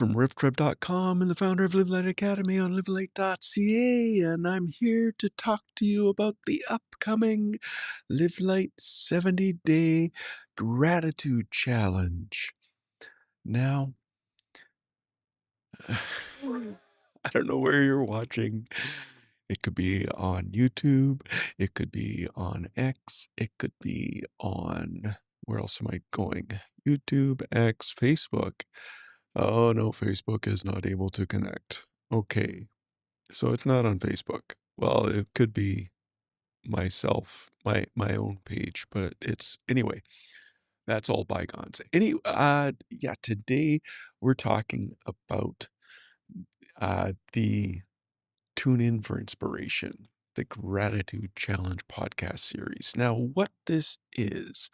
from rifftrip.com and the founder of Live Light Academy on livelight.ca, and I'm here to talk to you about the upcoming Live Light 70-day gratitude challenge. Now, I don't know where you're watching. It could be on YouTube, it could be on X, it could be on, where else am I going? YouTube, X, Facebook. Oh no, Facebook is not able to connect. Okay, so it's not on Facebook. Well, it could be myself, my own page, but it's anyway. That's all bygones. Yeah, today we're talking about the Tune In for Inspiration, the Gratitude Challenge podcast series. Now, what this is,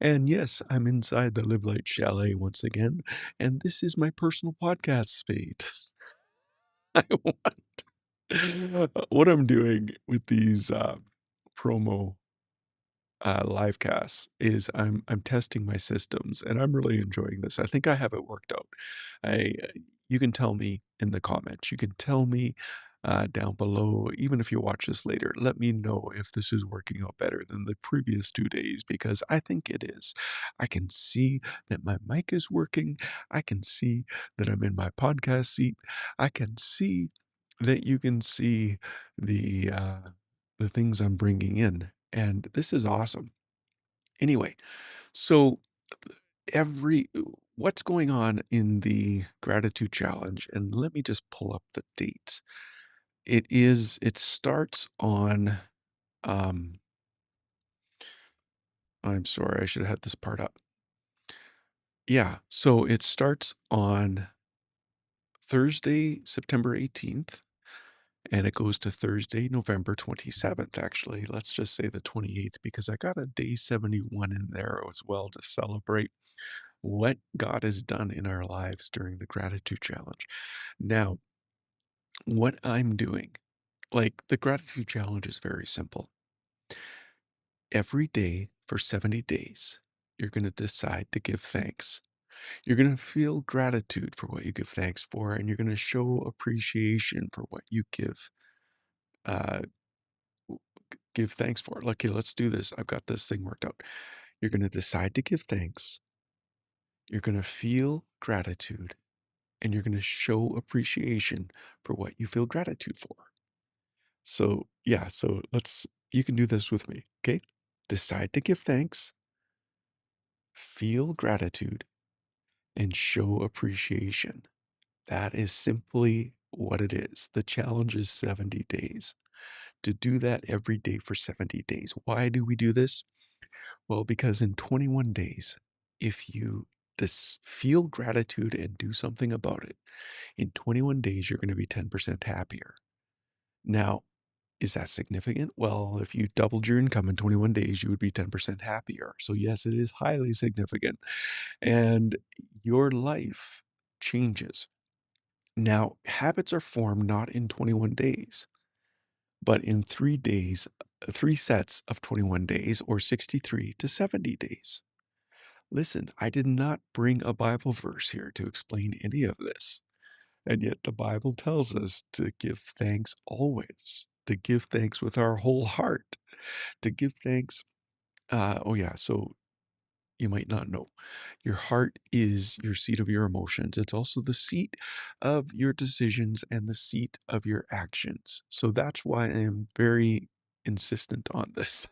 and yes, I'm inside the Live Light Chalet once again, and this is my personal podcast space. I want what I'm doing with these promo live casts is I'm testing my systems and I'm really enjoying this. I think I have it worked out. I You can tell me in the comments. You can tell me down below, even if you watch this later. Let me know if this is working out better than the previous 2 days because I think it is. I can see that my mic is working. I can see that I'm in my podcast seat. I can see that you can see the uh, the things I'm bringing in. And this is awesome. Anyway, so every what's going on in the gratitude challenge, and let me just pull up the dates. It starts on um I'm sorry, I should have had this part up. Yeah, so it starts on Thursday, September 18th, and it goes to Thursday, November 27th, actually. Let's just say the 28th because I got a day 71 in there as well to celebrate what God has done in our lives during the gratitude challenge. Now, what I'm doing, like the gratitude challenge is very simple. Every day for 70 days, you're going to decide to give thanks. You're going to feel gratitude for what you give thanks for, and you're going to show appreciation for what you uh, give thanks for. Okay, let's do this. I've got this thing worked out. You're going to decide to give thanks. You're going to feel gratitude, and you're going to show appreciation for what you feel gratitude for. So, yeah, you can do this with me, okay? Decide to give thanks, feel gratitude, and show appreciation. That is simply what it is. The challenge is 70 days. To do that every day for 70 days. Why do we do this? Well, because in 21 days, if you feel gratitude and do something about it, in 21 days, you're going to be 10% happier. Now, is that significant? Well, if you doubled your income in 21 days, you would be 10% happier. So, yes, it is highly significant. And your life changes. Now, habits are formed not in 21 days, but in 3 days, 3 sets of 21 days, or 63 to 70 days. Listen, I did not bring a Bible verse here to explain any of this. And yet the Bible tells us to give thanks always, to give thanks with our whole heart, to give thanks. Oh, yeah. So you might not know. Your heart is your seat of your emotions. It's also the seat of your decisions and the seat of your actions. So that's why I am very insistent on this.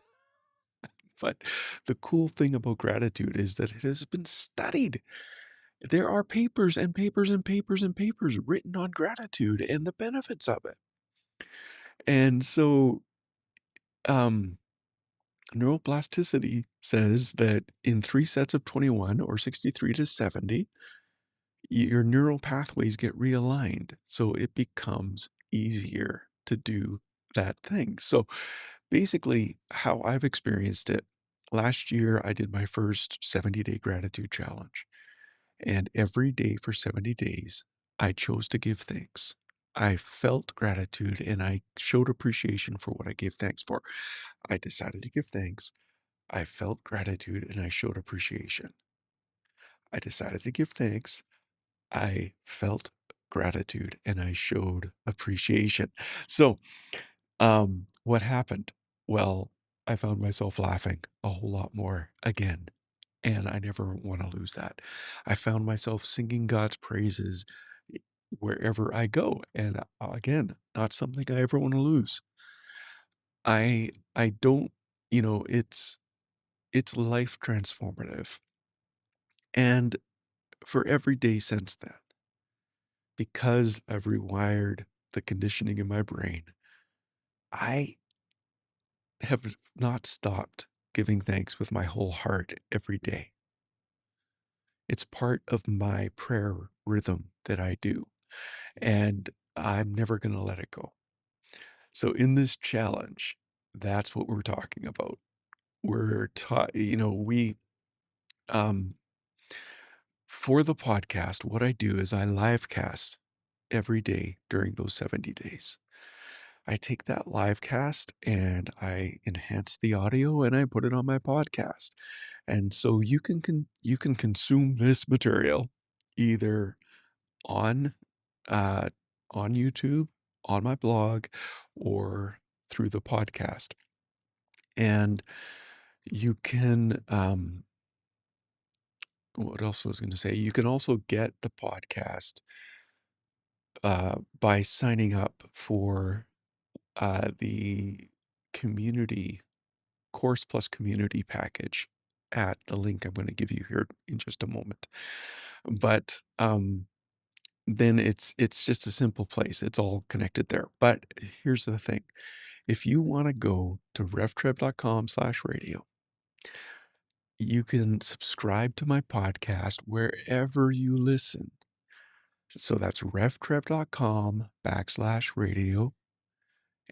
But the cool thing about gratitude is that it has been studied. There are papers and papers and papers and papers written on gratitude and the benefits of it. And so, um, neuroplasticity says that in 3 sets of 21 or 63 to 70, your neural pathways get realigned. So it becomes easier to do that thing. So basically, how I've experienced it, last year I did my first 70-day gratitude challenge. And every day for 70 days, I chose to give thanks. I felt gratitude and I showed appreciation for what I gave thanks for. I decided to give thanks. I felt gratitude and I showed appreciation. I decided to give thanks. I felt gratitude and I showed appreciation. So, what happened? Well, I found myself laughing a whole lot more again, and I never want to lose that. I found myself singing God's praises wherever I go, and again, not something I ever want to lose. I don't, it's life transformative. And for every day since then, because I've rewired the conditioning in my brain, I have not stopped giving thanks with my whole heart every day. It's part of my prayer rhythm that I do, and I'm never going to let it go. So in this challenge, that's what we're talking about. We're taught, um, for the podcast, what I do is I live cast every day during those 70 days. I take that live cast and I enhance the audio and I put it on my podcast. And so you can consume this material either on uh on YouTube, on my blog, or through the podcast. And you can what else was I going to say? You can also get the podcast by signing up for the community course plus community package at the link I'm going to give you here in just a moment. But then it's just a simple place. It's all connected there. But here's the thing. If you want to go to revtrev.com/radio, you can subscribe to my podcast wherever you listen. So that's revtrev.com/radio,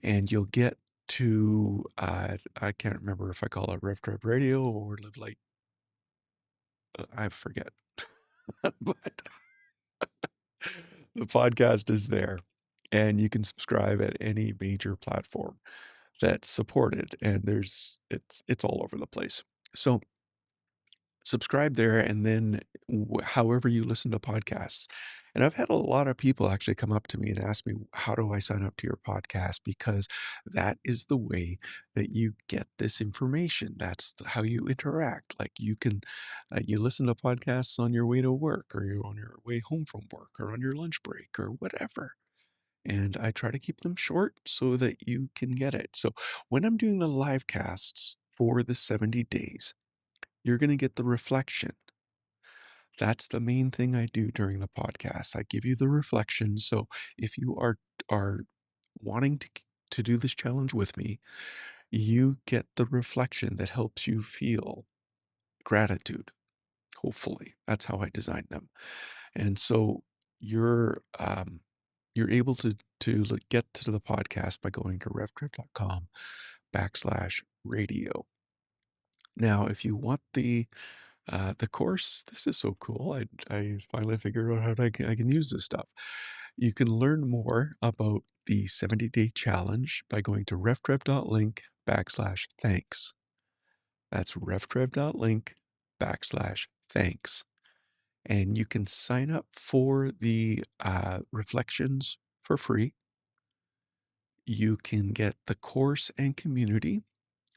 and you'll get to, I can't remember if I call it RevTrev Radio or Live Light. I forget. But the podcast is there, and you can subscribe at any major platform that's supported, and it's all over the place. So subscribe there, and then however you listen to podcasts. And I've had a lot of people actually come up to me and ask me, how do I sign up to your podcast? Because that is the way that you get this information. That's how you interact. Like you listen to podcasts on your way to work, or you're on your way home from work, or on your lunch break, or whatever. And I try to keep them short so that you can get it. So when I'm doing the live casts for the 70 days, you're going to get the reflection. That's the main thing I do during the podcast. I give you the reflection. So if you are wanting to do this challenge with me, you get the reflection that helps you feel gratitude. Hopefully, that's how I designed them. And so you're you're able to get to the podcast by going to revtrip.com/radio. Now, if you want the course, this is so cool. I finally figured out how I can use this stuff. You can learn more about the 70-day challenge by going to reftrev.link/thanks. That's reftrev.link/thanks. And you can sign up for the reflections for free. You can get the course and community,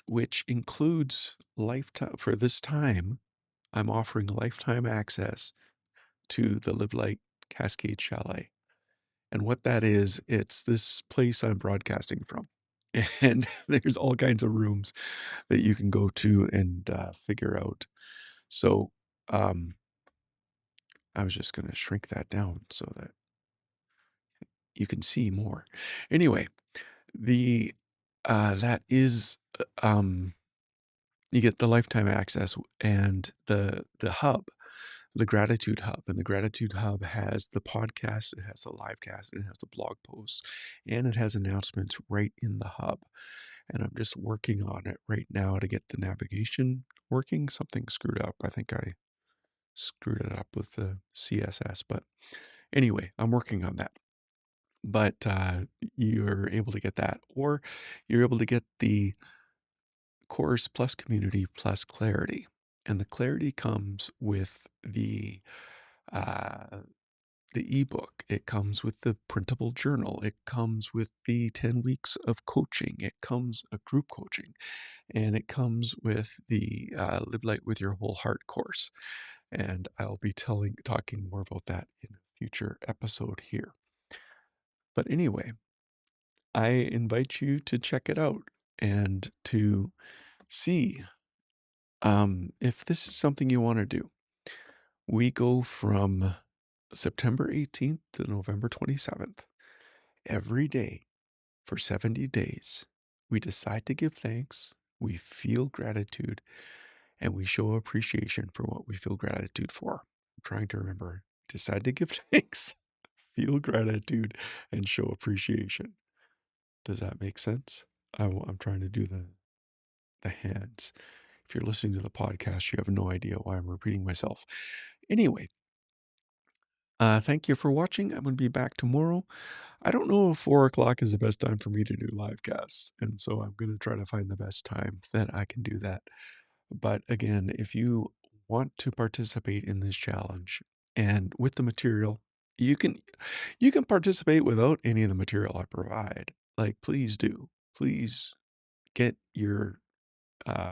which includes lifetime. For this time, I'm offering lifetime access to the Live Light Cascade Chalet. And what that is, it's this place I'm broadcasting from. And there's all kinds of rooms that you can go to and figure out. So I was just going to shrink that down so that you can see more. Anyway, the that is you get the lifetime access and the hub, the Gratitude Hub. And the Gratitude Hub has the podcast, it has the live cast, it has the blog posts, and it has announcements right in the hub. And I'm just working on it right now to get the navigation working. Something screwed up. I think I screwed it up with the CSS, but anyway, I'm working on that. But you're able to get that, or you're able to get the course plus community plus clarity. And the clarity comes with the uh, the ebook, it comes with the printable journal, it comes with the 10 weeks of coaching, it comes a group coaching, and it comes with the Live Light with Your Whole Heart course. And I'll be talking more about that in a future episode here. But anyway, I invite you to check it out and to see if this is something you want to do. We go from September 18th to November 27th. Every day for 70 days, we decide to give thanks, we feel gratitude, and we show appreciation for what we feel gratitude for. I'm trying to remember. Decide to give thanks, feel gratitude, and show appreciation. Does that make sense? I'm trying to do the hands. If you're listening to the podcast, you have no idea why I'm repeating myself. Anyway, thank you for watching. I'm going to be back tomorrow. I don't know if 4 o'clock is the best time for me to do live casts, and so I'm going to try to find the best time that I can do that. But again, if you want to participate in this challenge and with the material, you can participate without any of the material I provide. Like, please do. Please get your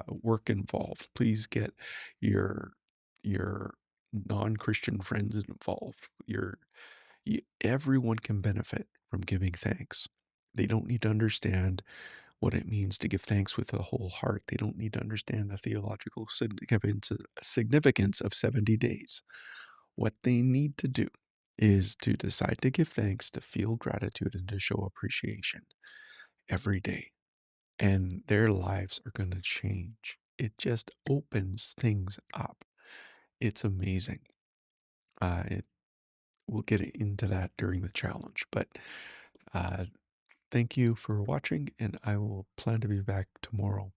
work involved. Please get your your non-Christian friends involved. Everyone can benefit from giving thanks. They don't need to understand what it means to give thanks with a whole heart. They don't need to understand the theological significance of 70 days. What they need to do is to decide to give thanks, to feel gratitude, and to show appreciation every day. And their lives are going to change. It just opens things up. It's amazing. We'll get into that during the challenge, but uh, thank you for watching, and I will plan to be back tomorrow.